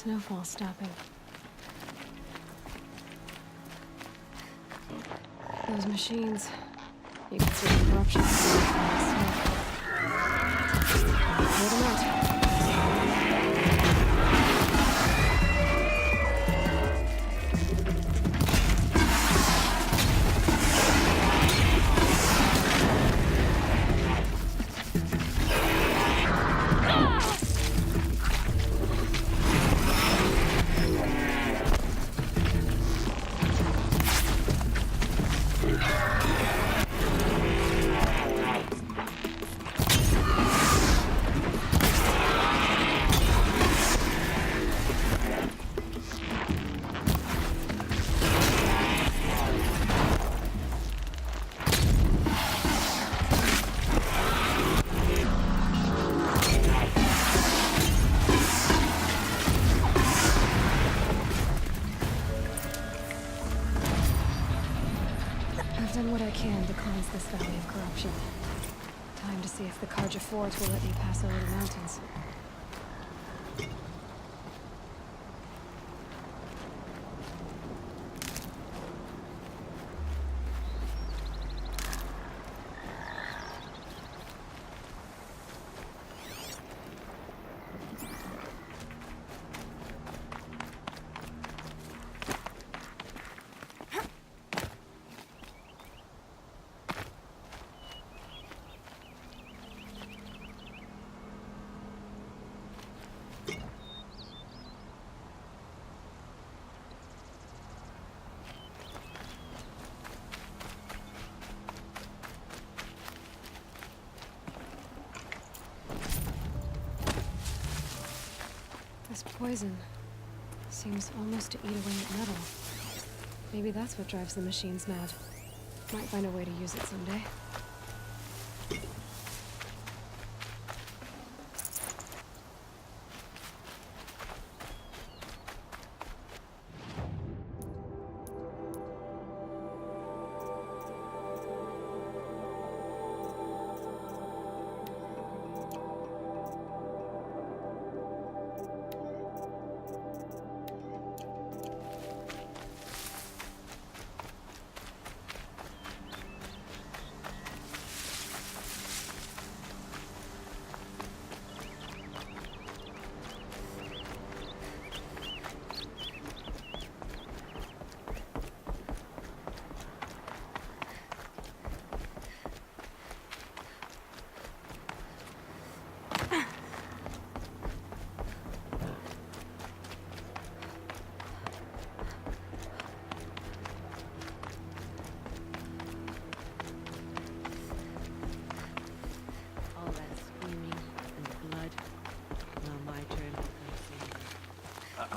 snowfall stopping. Those machines. You can see the corruption. Clear them out. I've done what I can to cleanse this valley of corruption. Time to see if the Karja Fort will let me pass over the mountains. This poison seems almost to eat away at metal. Maybe that's what drives the machines mad. Might find a way to use it someday.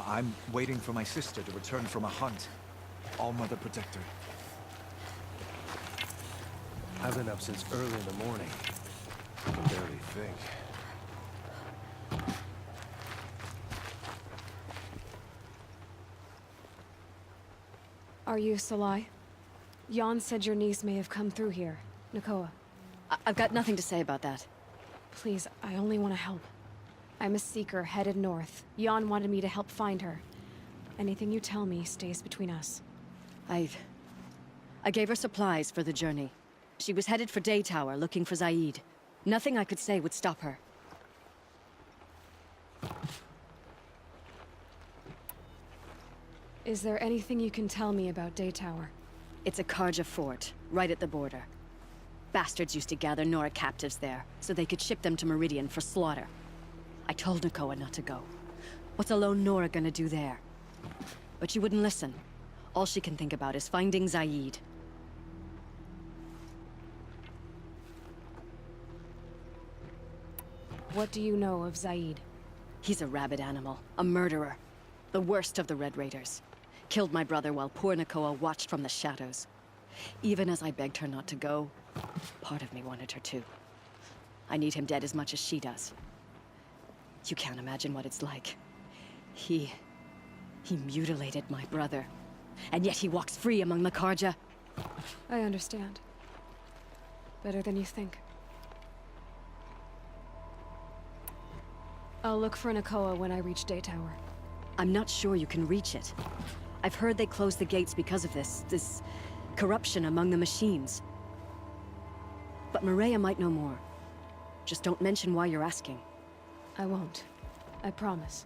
I'm waiting for my sister to return from a hunt. All Mother Protector. I've been up since early in the morning. I can barely think. Are you Salai? Jan said your niece may have come through here. Nakoa. I've got nothing to say about that. Please, I only want to help. I'm a seeker headed north. Jan wanted me to help find her. Anything you tell me stays between us. I gave her supplies for the journey. She was headed for Day Tower, looking for Zaid. Nothing I could say would stop her. Is there anything you can tell me about Day Tower? It's a Karja fort, right at the border. Bastards used to gather Nora captives there, so they could ship them to Meridian for slaughter. I told Nakoa not to go. What's a lone Nora gonna do there? But she wouldn't listen. All she can think about is finding Zaid. What do you know of Zaid? He's a rabid animal, a murderer. The worst of the Red Raiders. Killed my brother while poor Nakoa watched from the shadows. Even as I begged her not to go, part of me wanted her to. I need him dead as much as she does. You can't imagine what it's like. He mutilated my brother. And yet he walks free among the Karja. I understand. Better than you think. I'll look for Nakoa when I reach Day Tower. I'm not sure you can reach it. I've heard they closed the gates because of this corruption among the machines. But Maria might know more. Just don't mention why you're asking. I won't. I promise.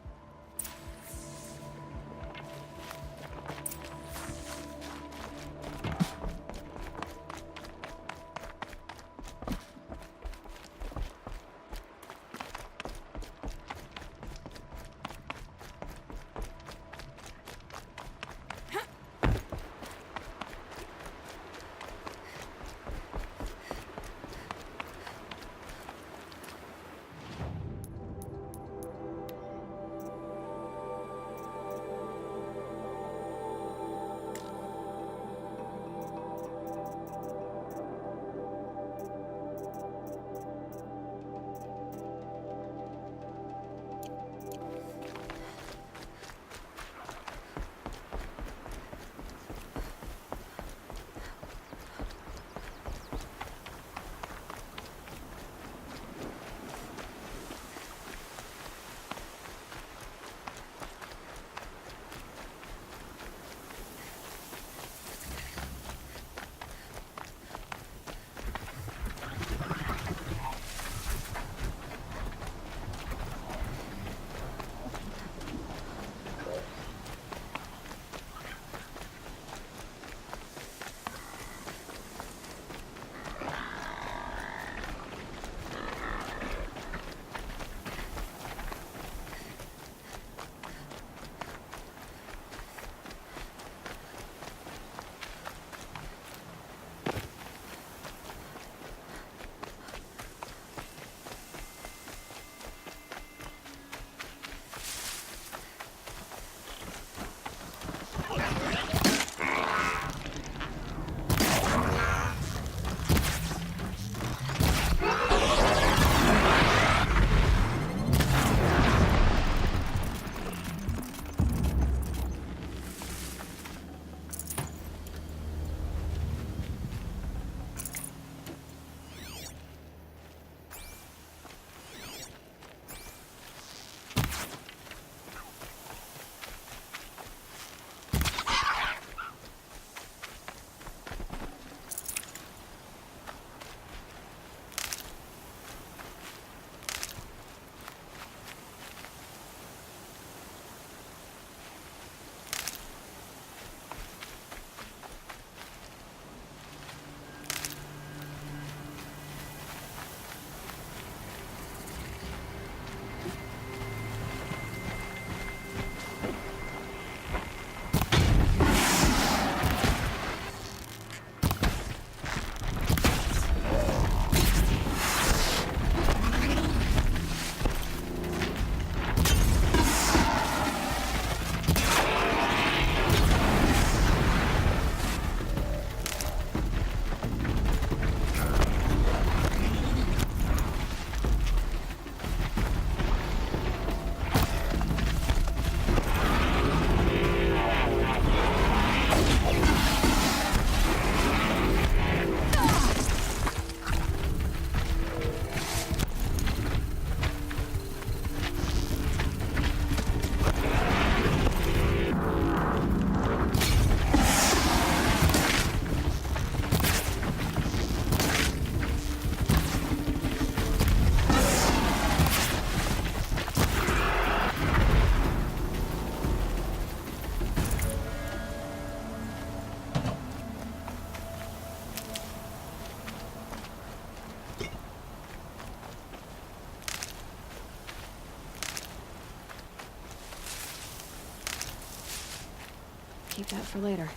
Keep that for later.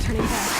Turning back.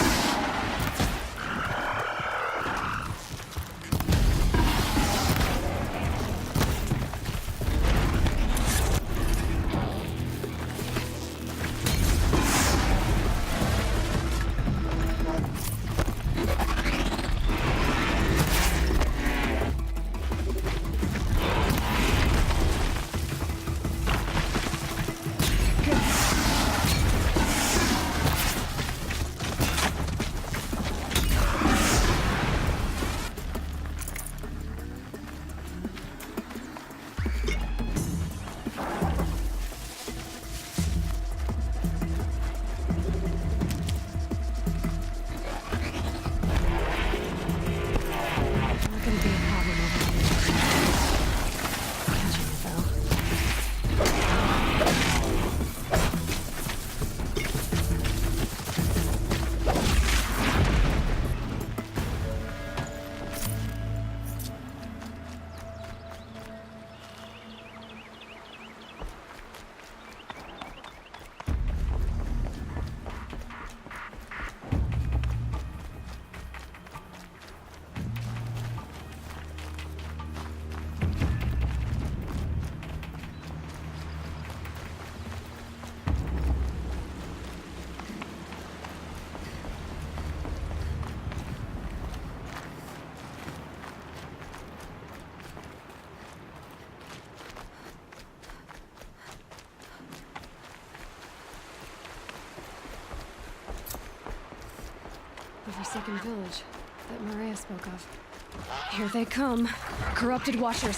shouldn't be a problem over here. Catching it, though. The Forsaken Village that Maria spoke of. Here they come. Corrupted washers.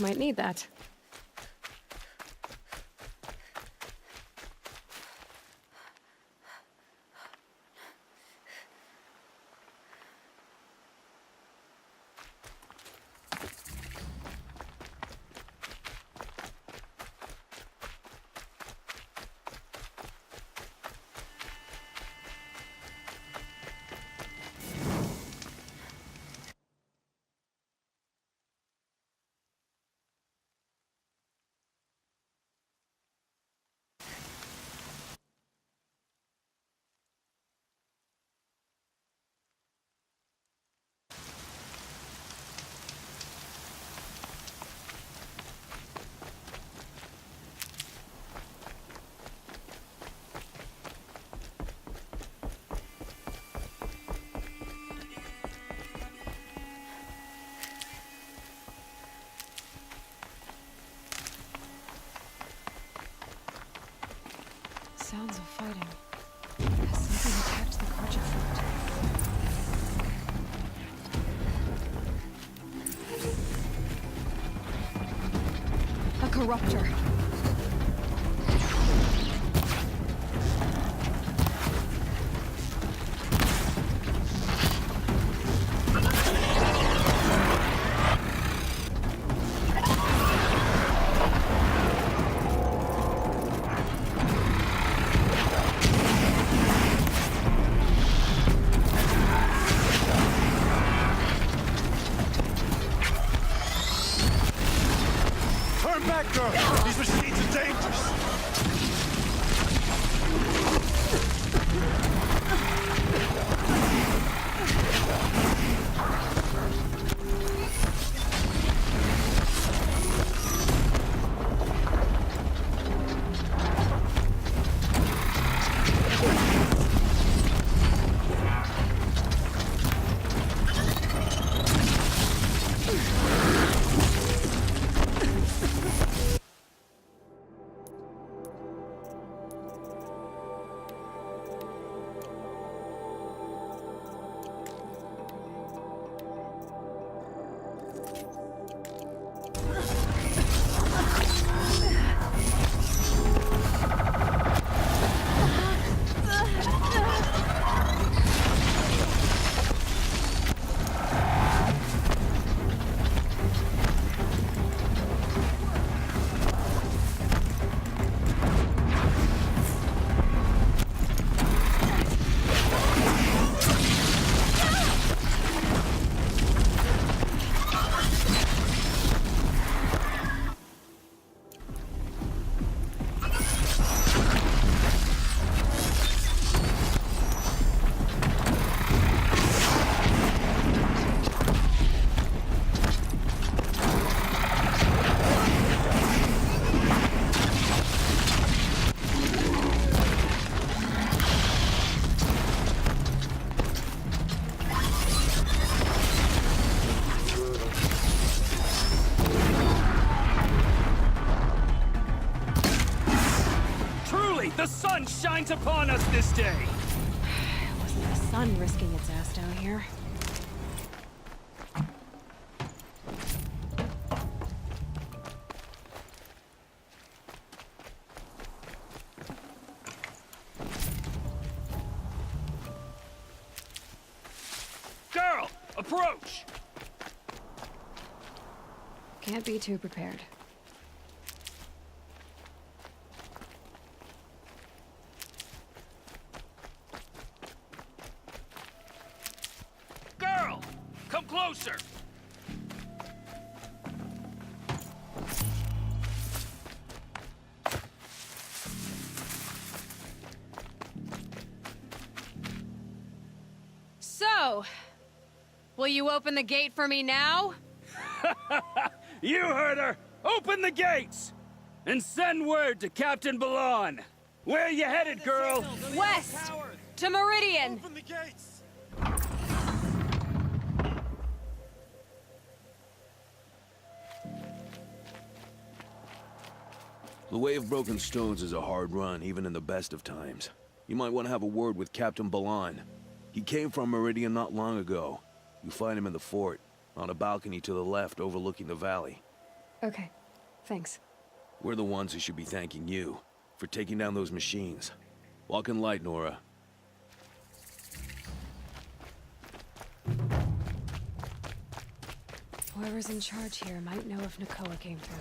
Might need that. Sounds of fighting. Has something attacked the Karja fort? A corruptor. back, girl! These machines are dangerous! the sun shines upon us this day! It wasn't the sun risking its ass down here. Girl, approach! Can't be too prepared. Girl, come closer! So, will you open the gate for me now? You heard her! Open the gates! And send word to Captain Balon! Where you headed, girl? West! To Meridian! Open the gates! The Way of Broken Stones is a hard run, even in the best of times. You might want to have a word with Captain Balon. He came from Meridian not long ago. You find him in the fort, on a balcony to the left overlooking the valley. Okay, thanks. We're the ones who should be thanking you for taking down those machines. Walk in light, Nora. Whoever's in charge here might know if Nakoa came through.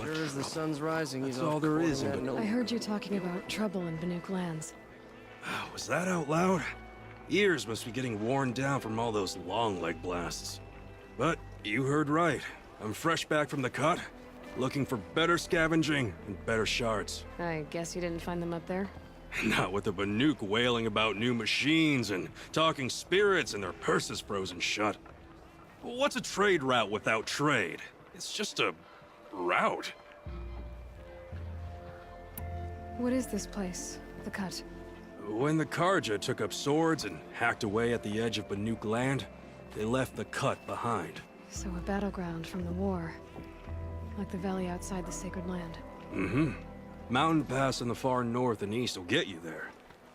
Sure as the sun's rising, he's That's all there is in that Banuk. I heard you talking about trouble in Banuk lands. Was that out loud? Ears must be getting worn down from all those long leg blasts. But you heard right. I'm fresh back from the cut, looking for better scavenging and better shards. I guess you didn't find them up there? Not with the Banuk wailing about new machines and talking spirits and their purses frozen shut. What's a trade route without trade? It's just a route. What is this place? The Cut? When the Karja took up swords and hacked away at the edge of Banuk land, they left the Cut behind. So a battleground from the war. Like the valley outside the Sacred Land. Mm-hmm. Mountain Pass in the far north and east will get you there.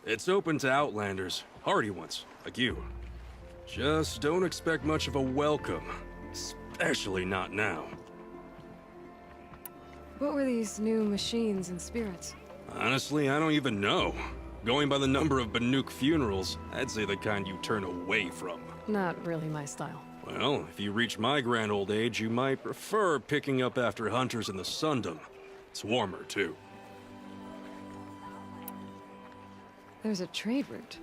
It's open to outlanders, hardy ones, like you. Just don't expect much of a welcome. Especially not now. What were these new machines and spirits? Honestly, I don't even know. Going by the number of Banuk funerals, I'd say the kind you turn away from. Not really my style. Well, if you reach my grand old age, you might prefer picking up after hunters in the Sundom. It's warmer, too. There's a trade route.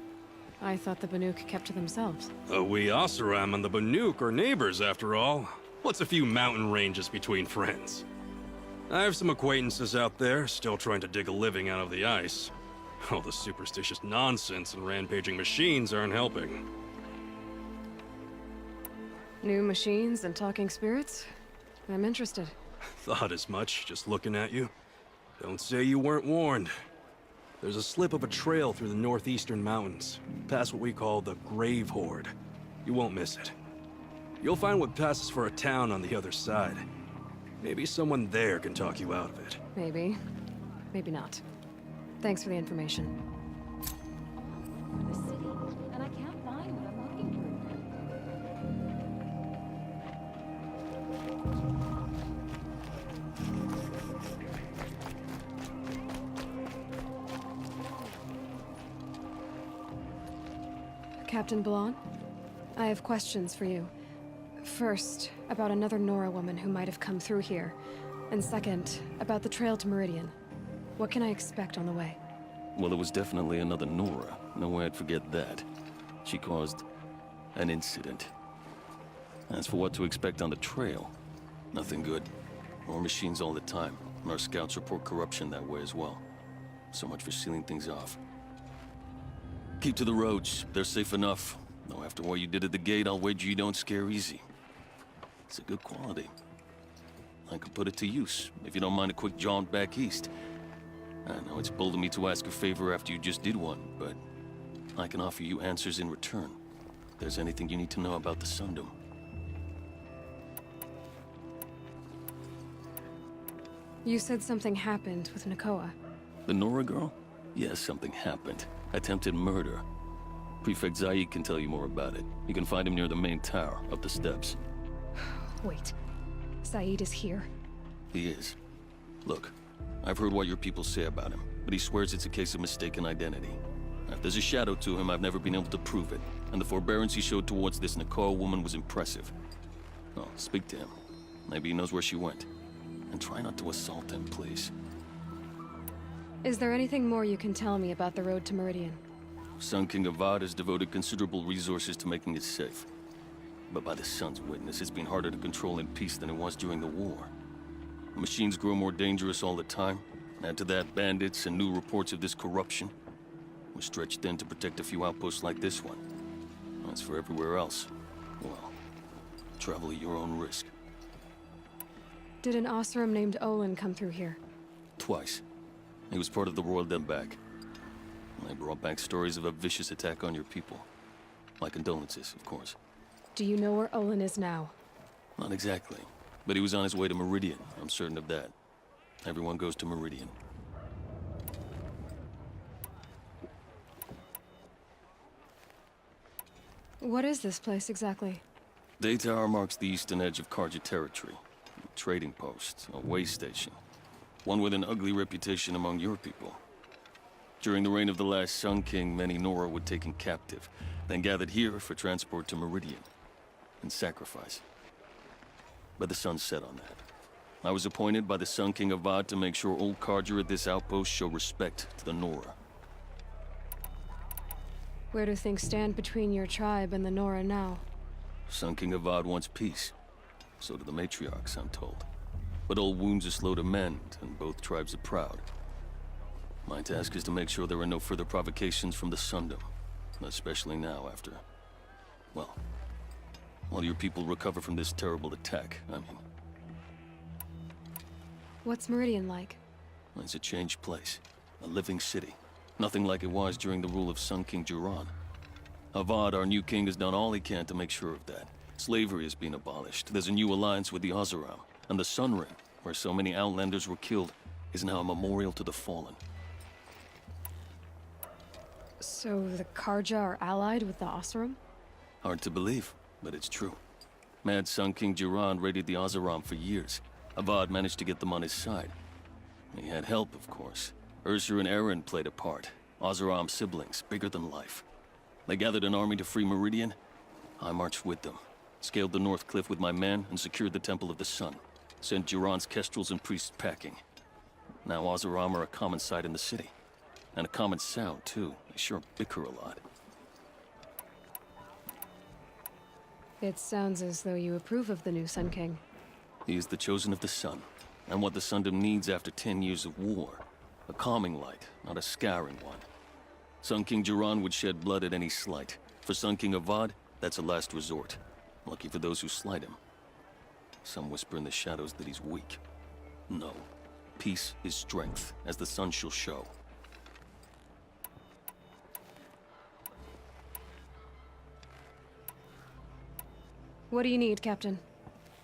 I thought the Banuk kept to themselves. We Oseram and the Banuk are neighbors, after all. What's a few mountain ranges between friends? I have some acquaintances out there still trying to dig a living out of the ice. All the superstitious nonsense and rampaging machines aren't helping. New machines and talking spirits? I'm interested. Thought as much, just looking at you. Don't say you weren't warned. There's a slip of a trail through the northeastern mountains, past what we call the Grave Horde. You won't miss it. You'll find what passes for a town on the other side. Maybe someone there can talk you out of it. Maybe. Maybe not. Thanks for the information. The city, and I can't find what I'm looking for. Captain Blanc, I have questions for you. First, about another Nora woman who might have come through here. And second, about the trail to Meridian. What can I expect on the way? Well, it was definitely another Nora. No way I'd forget that. She caused an incident. As for what to expect on the trail, nothing good. More machines all the time. And our scouts report corruption that way as well. So much for sealing things off. Keep to the roads. They're safe enough. Though after what you did at the gate, I'll wager you don't scare easy. It's a good quality. I could put it to use, if you don't mind a quick jaunt back east. I know it's bold of me to ask a favor after you just did one, but I can offer you answers in return. If there's anything you need to know about the Sundom. You said something happened with Nakoa. The Nora girl? Yes, something happened. Attempted murder. Prefect Zaid can tell you more about it. You can find him near the main tower, up the steps. Wait. Saeed is here. He is. Look, I've heard what your people say about him, but he swears it's a case of mistaken identity. If there's a shadow to him, I've never been able to prove it, and the forbearance he showed towards this Nakoa woman was impressive. Oh, speak to him. Maybe he knows where she went. And try not to assault him, please. Is there anything more you can tell me about the road to Meridian? Sun King Avad has devoted considerable resources to making it safe. But by the Sun's witness, it's been harder to control in peace than it was during the war. The machines grow more dangerous all the time. Add to that bandits and new reports of this corruption. We're stretched thin to protect a few outposts like this one. As for everywhere else, well, travel at your own risk. Did an Oseram named Olin come through here? Twice. He was part of the Royal Demback. They brought back stories of a vicious attack on your people. My condolences, of course. Do you know where Olin is now? Not exactly. But he was on his way to Meridian, I'm certain of that. Everyone goes to Meridian. What is this place exactly? Day Tower marks the eastern edge of Karja territory. A trading post, a way station. One with an ugly reputation among your people. During the reign of the last Sun King, many Nora were taken captive, then gathered here for transport to Meridian, and sacrifice. But the sun set on that. I was appointed by the Sun King Avad to make sure old Karja at this outpost show respect to the Nora. Where do things stand between your tribe and the Nora now? Sun King Avad wants peace. So do the matriarchs, I'm told. But old wounds are slow to mend, and both tribes are proud. My task is to make sure there are no further provocations from the Sundom. Especially now after... well, while your people recover from this terrible attack, I mean. What's Meridian like? It's a changed place. A living city. Nothing like it was during the rule of Sun King Jiran. Avad, our new king, has done all he can to make sure of that. Slavery has been abolished. There's a new alliance with the Oseram. And the Sun Ring, where so many Outlanders were killed, is now a memorial to the fallen. So the Karja are allied with the Oseram? Hard to believe, but it's true. Mad Sun King Jiran raided the Oseram for years. Avad managed to get them on his side. He had help, of course. Ursur and Eren played a part. Oseram siblings, bigger than life. They gathered an army to free Meridian. I marched with them. Scaled the North Cliff with my men and secured the Temple of the Sun. Sent Jiran's kestrels and priests packing. Now Oseram are a common sight in the city. And a common sound, too. They sure bicker a lot. It sounds as though you approve of the new Sun King. He is the chosen of the sun, and what the Sundom needs after 10 years of war. A calming light, not a scouring one. Sun King Jiran would shed blood at any slight. For Sun King Avad, that's a last resort. Lucky for those who slight him. Some whisper in the shadows that he's weak. No. Peace is strength, as the sun shall show. What do you need, Captain?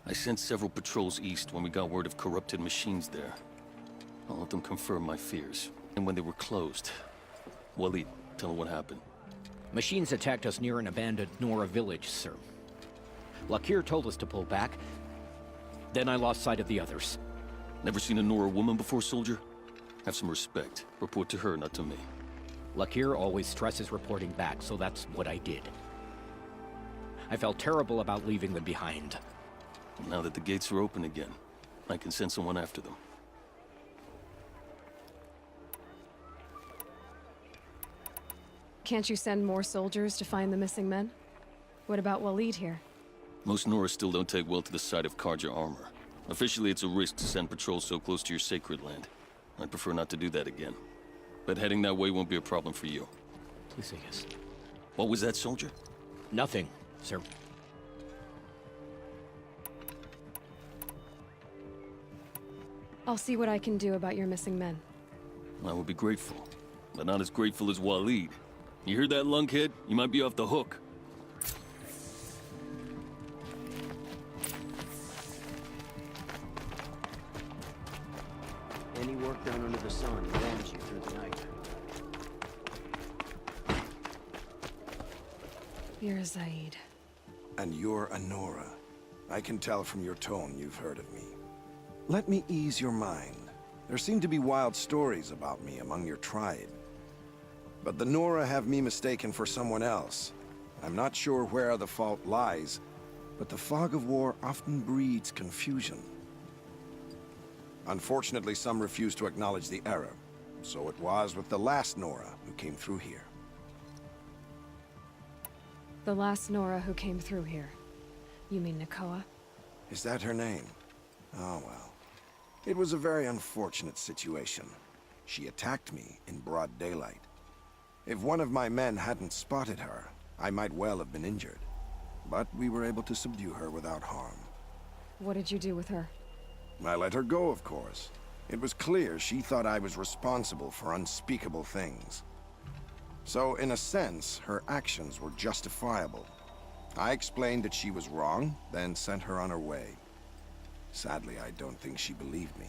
I sent several patrols east when we got word of corrupted machines there. All of them confirmed my fears. And when they were closed... Walid, tell them what happened. Machines attacked us near an abandoned Nora village, sir. Lakir told us to pull back. Then I lost sight of the others. Never seen a Nora woman before, soldier? Have some respect. Report to her, not to me. Lakir always stresses reporting back, so that's what I did. I felt terrible about leaving them behind. Now that the gates are open again, I can send someone after them. Can't you send more soldiers to find the missing men? What about Walid here? Most Nora still don't take well to the sight of Karja armor. Officially, it's a risk to send patrols so close to your sacred land. I'd prefer not to do that again. But heading that way won't be a problem for you. Please, yes. What was that, soldier? Nothing, sir. I'll see what I can do about your missing men. I would be grateful, but not as grateful as Walid. You hear that, lunkhead? You might be off the hook. Any work done under the sun warms you through the night. You're Zaid. And you're a Nora. I can tell from your tone you've heard of me. Let me ease your mind. There seem to be wild stories about me among your tribe. But the Nora have me mistaken for someone else. I'm not sure where the fault lies, but the fog of war often breeds confusion. Unfortunately, some refuse to acknowledge the error. So it was with the last Nora who came through here. The last Nora who came through here. You mean Nakoa? Is that her name? Oh well. It was a very unfortunate situation. She attacked me in broad daylight. If one of my men hadn't spotted her, I might well have been injured. But we were able to subdue her without harm. What did you do with her? I let her go, of course. It was clear she thought I was responsible for unspeakable things. So, in a sense, her actions were justifiable. I explained that she was wrong, then sent her on her way. Sadly, I don't think she believed me.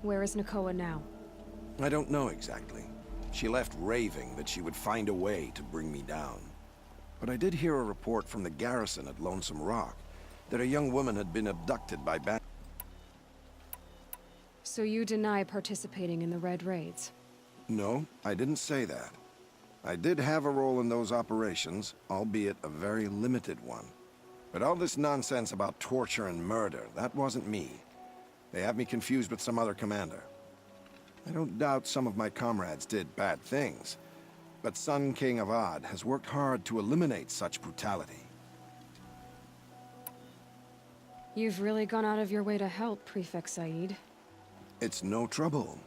Where is Nakoa now? I don't know exactly. She left raving that she would find a way to bring me down. But I did hear a report from the garrison at Lonesome Rock that a young woman had been abducted by bandits. So you deny participating in the Red Raids? No, I didn't say that. I did have a role in those operations, albeit a very limited one. But all this nonsense about torture and murder, that wasn't me. They have me confused with some other commander. I don't doubt some of my comrades did bad things, but Sun King Avad has worked hard to eliminate such brutality. You've really gone out of your way to help, Prefect Said. It's no trouble.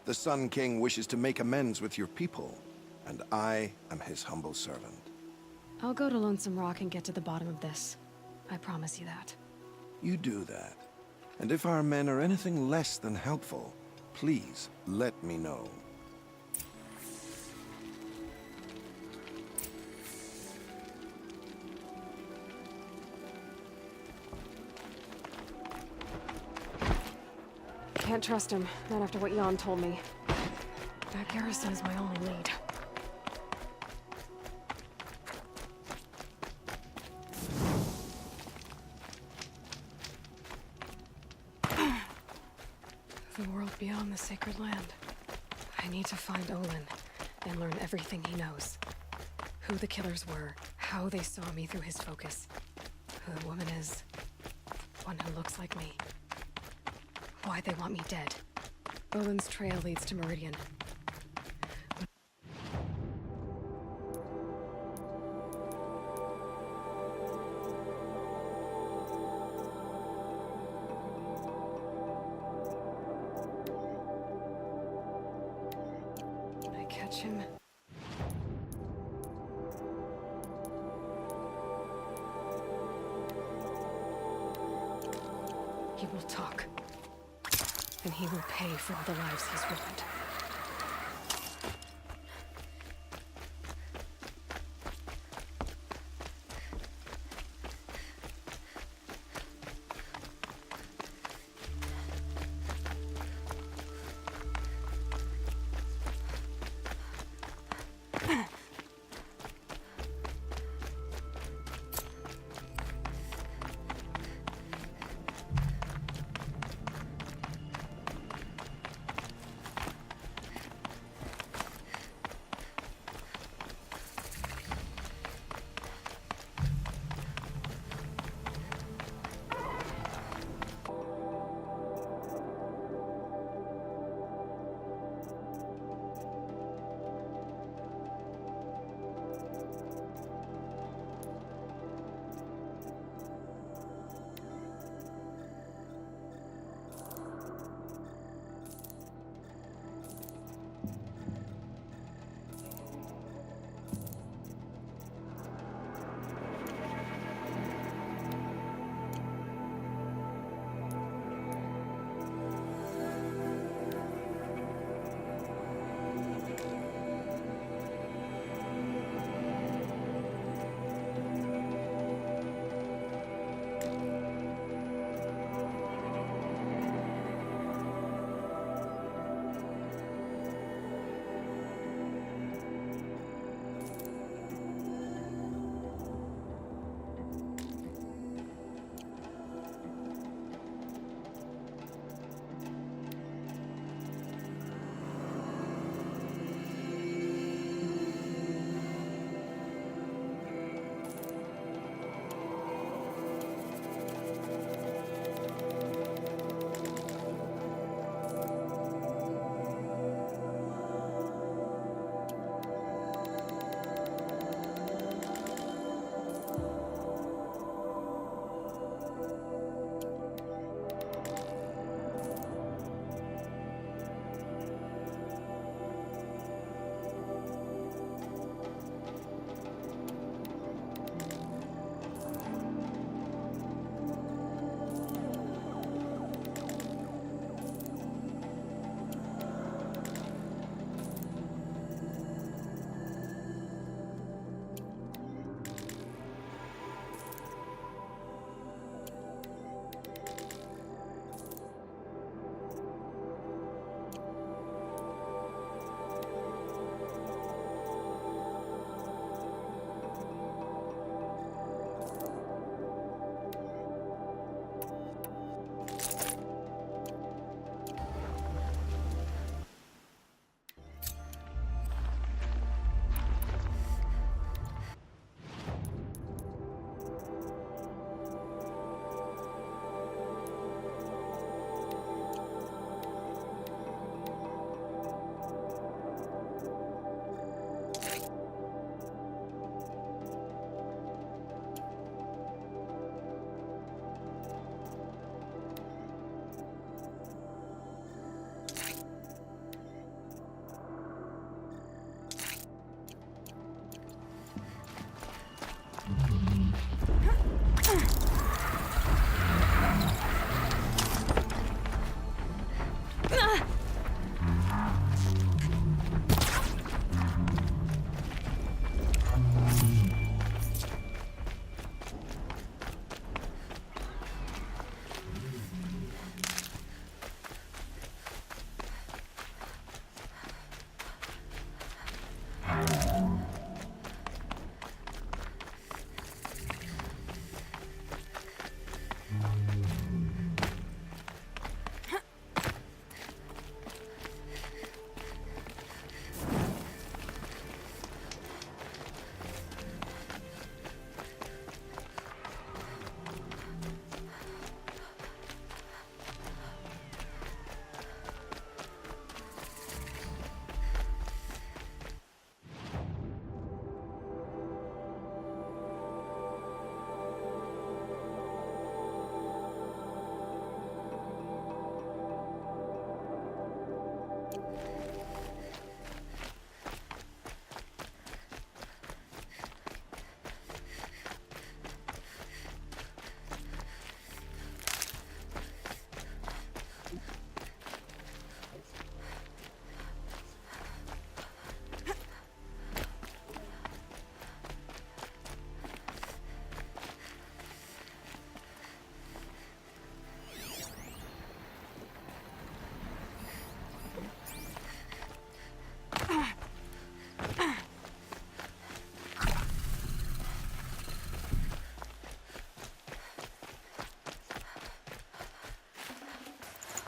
The Sun King wishes to make amends with your people, and I am his humble servant. I'll go to Lonesome Rock and get to the bottom of this. I promise you that. You do that. And if our men are anything less than helpful, please let me know. Can't trust him, not after what Jan told me. That garrison is my only lead. The world beyond the sacred land. I need to find Olin and learn everything he knows. Who the killers were, how they saw me through his focus, who the woman is, one who looks like me. Why they want me dead. Olin's trail leads to Meridian. catch him. He will talk. And he will pay for all the lives he's ruined.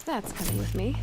That's coming with me.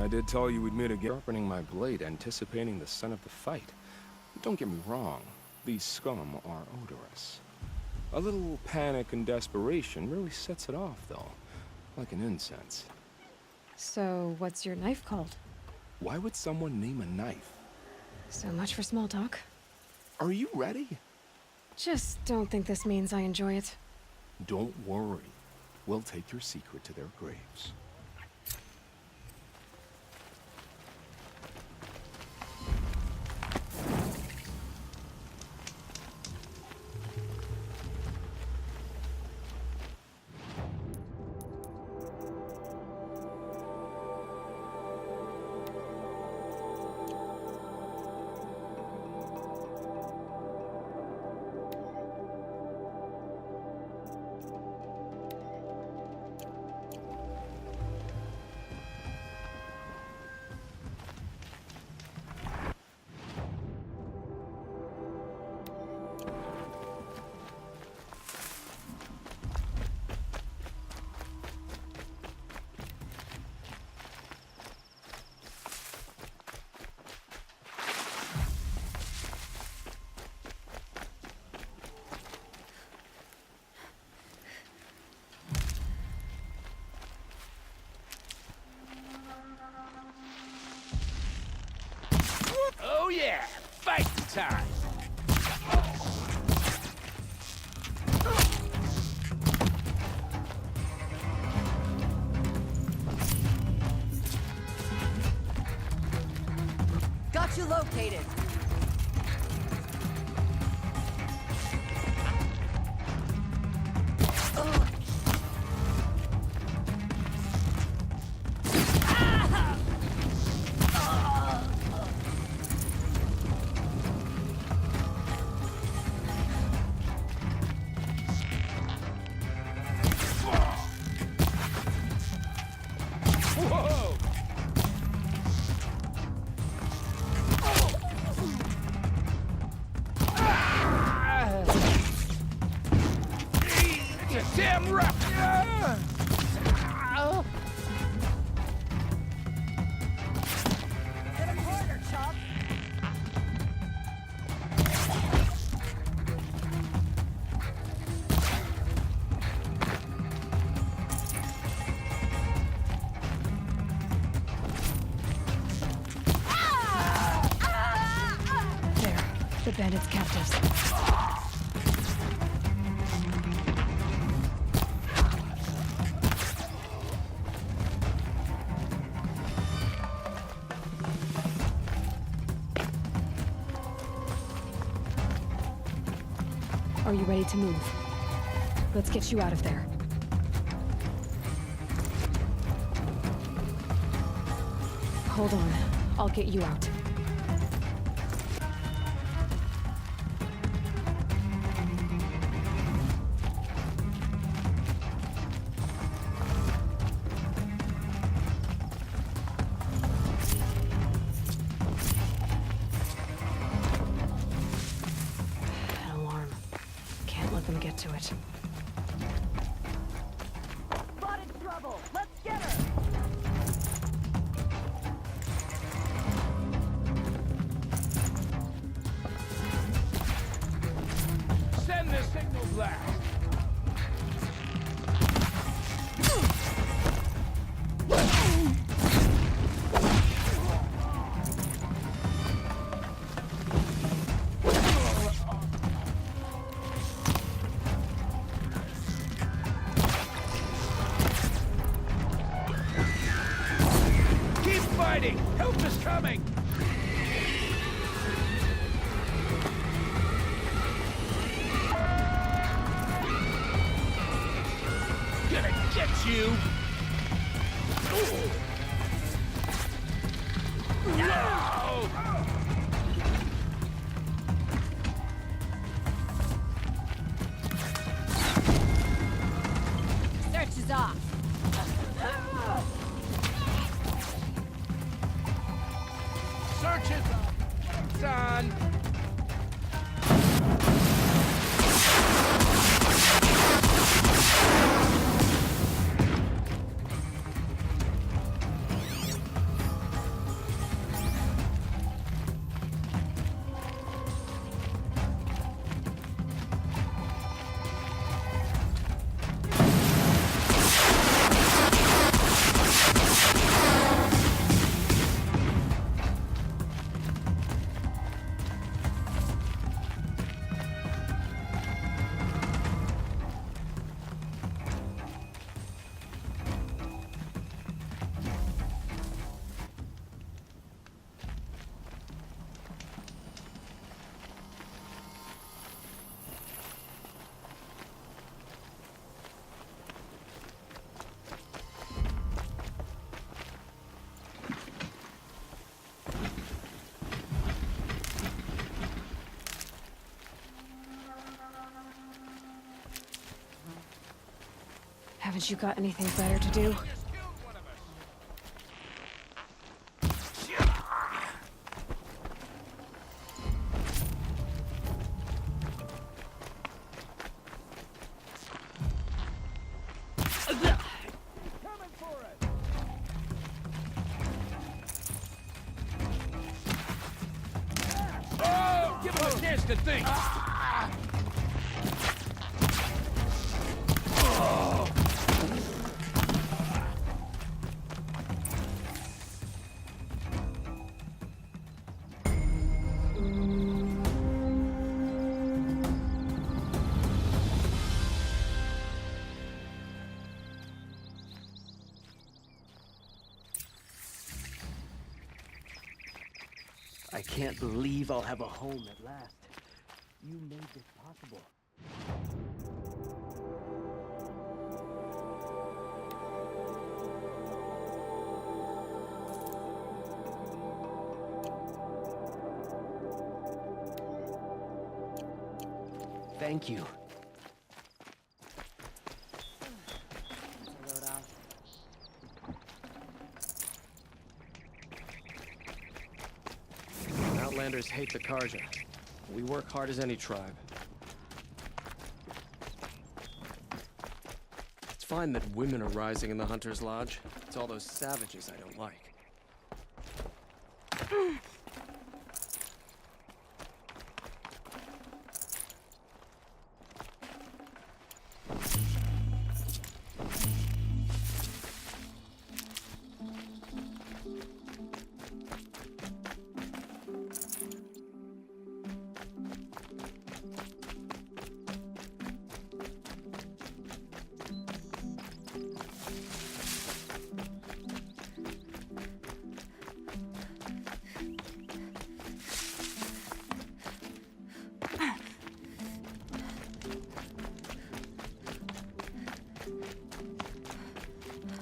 I did tell you we'd meet again. Sharpening my blade, anticipating the scent of the fight. Don't get me wrong, these scum are odorous. A little panic and desperation really sets it off, though, like an incense. So, what's your knife called? Why would someone name a knife? So much for small talk. Are you ready? Just don't think this means I enjoy it. Don't worry. We'll take your secret to their graves. Oh yeah, fight time! Got you located. Damn right! Get a corner, chop. There. The bandits' captives. Are you ready to move? Let's get you out of there. Hold on. I'll get you out. An alarm. Can't let them get to it. Spotted trouble. Let's get her. fighting! Help is coming! Gonna get you! No! Search is off. Search is done! Haven't you got anything better to do? Oh! Give him a chance to think! I can't believe I'll have a home at last. You made this possible. Thank you. Outlanders hate the Karja. We work hard as any tribe. It's fine that women are rising in the Hunter's Lodge. It's all those savages I don't like.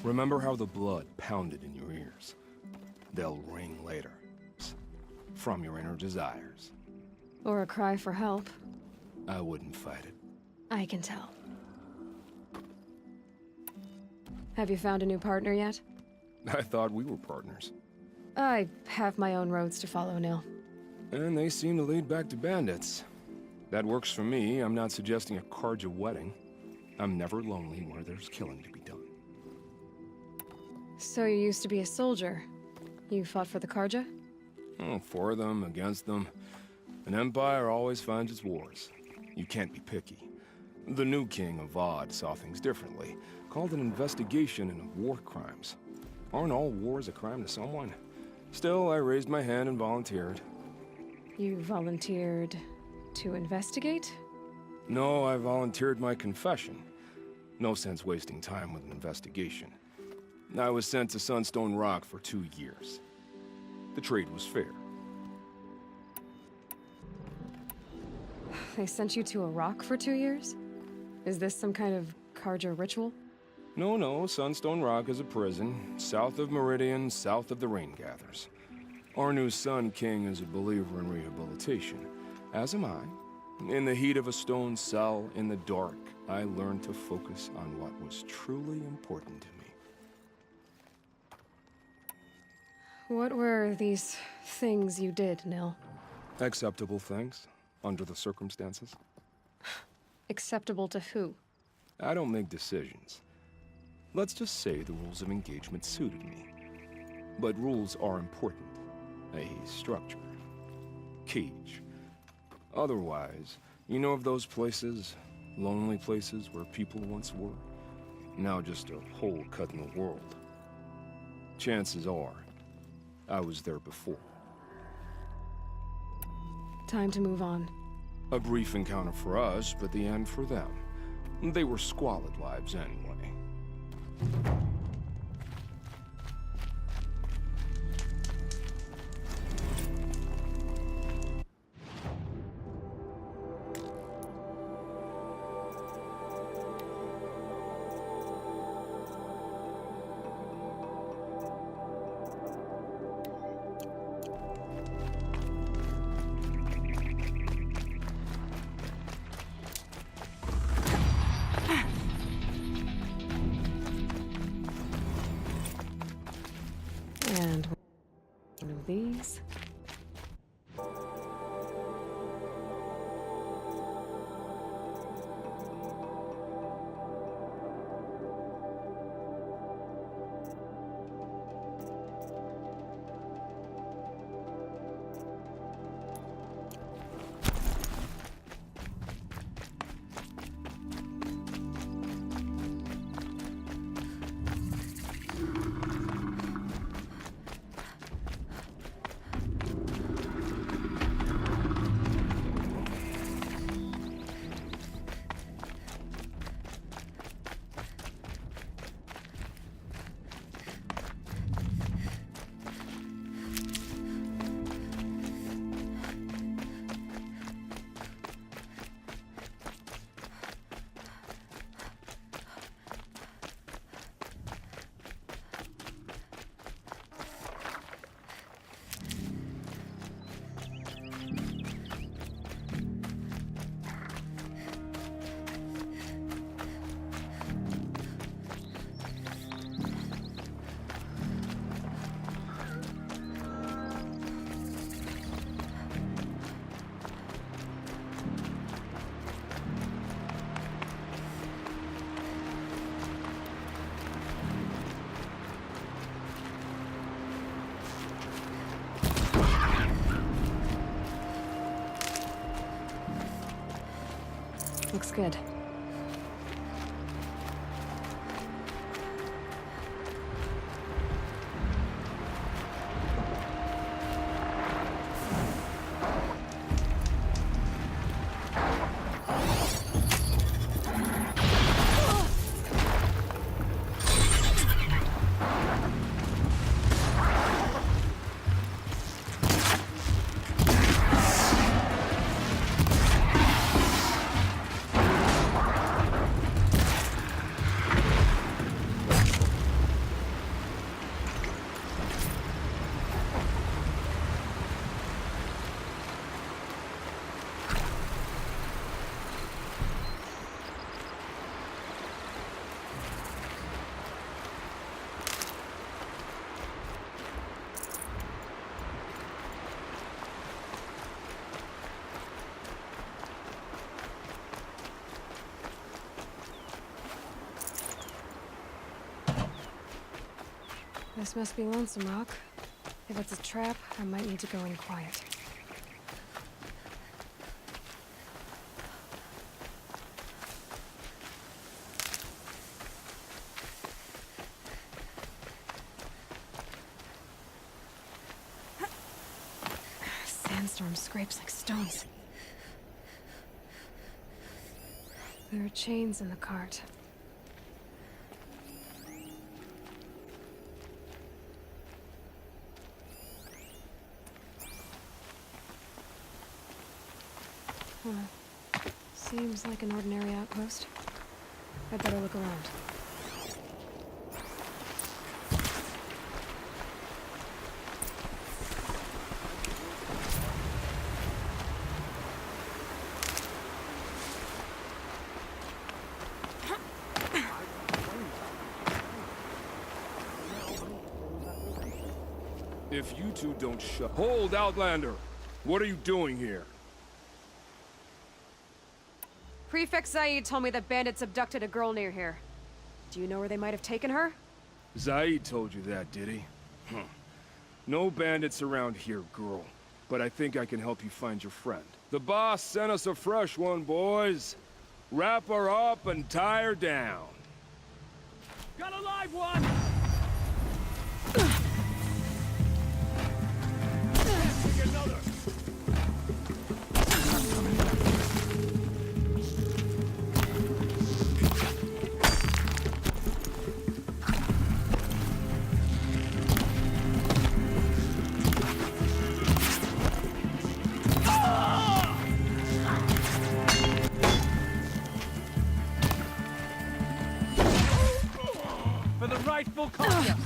Remember how the blood pounded in your ears? They'll ring later. From your inner desires. Or a cry for help. I wouldn't fight it. I can tell. Have you found a new partner yet? I thought we were partners. I have my own roads to follow, Nil. And they seem to lead back to bandits. That works for me. I'm not suggesting a Karja wedding. I'm never lonely where there's killing to be done. So you used to be a soldier. You fought for the Karja? Oh, for them, against them. An empire always finds its wars. You can't be picky. The new king of Vod saw things differently. Called an investigation into war crimes. Aren't all wars a crime to someone? Still, I raised my hand and volunteered. You volunteered to investigate? No, I volunteered my confession. No sense wasting time with an investigation. I was sent to Sunstone Rock for 2 years. The trade was fair. They sent you to a rock for 2 years? Is this some kind of Carja ritual? No, Sunstone Rock is a prison, south of Meridian, south of the Rain Gathers. Our new Sun King is a believer in rehabilitation, as am I. In the heat of a stone cell, in the dark, I learned to focus on what was truly important to me. What were these things you did, Nil? Acceptable things, under the circumstances. Acceptable to who? I don't make decisions. Let's just say the rules of engagement suited me. But rules are important. A structure. Cage. Otherwise, you know of those places, lonely places where people once were? Now just a hole cut in the world. Chances are, I was there before. Time to move on. A brief encounter for us, but the end for them. They were squalid lives anyway. And one of these. Looks good. This must be Lonesome Rock. If it's a trap, I might need to go in quiet. Sandstorm scrapes like stones. There are chains in the cart. Seems like an ordinary outpost. I'd better look around. If you two don't shut... Hold, Outlander! What are you doing here? Prefect Zaid told me that bandits abducted a girl near here. Do you know where they might have taken her? Zaid told you that, did he? No bandits around here, girl. But I think I can help you find your friend. The boss sent us a fresh one, boys. Wrap her up and tie her down. Got a live one! Another! For the rightful culture!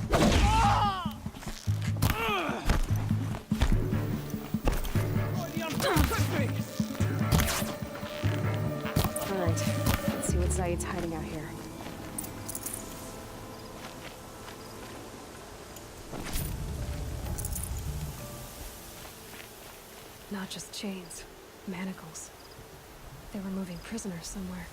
Alright, let's see what Zaid's hiding out here. Not just chains, manacles. They were moving prisoners somewhere.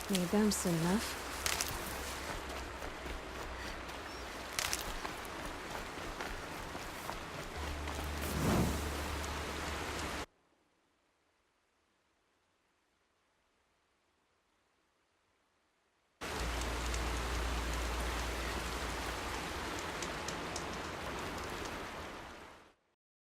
Need them soon enough.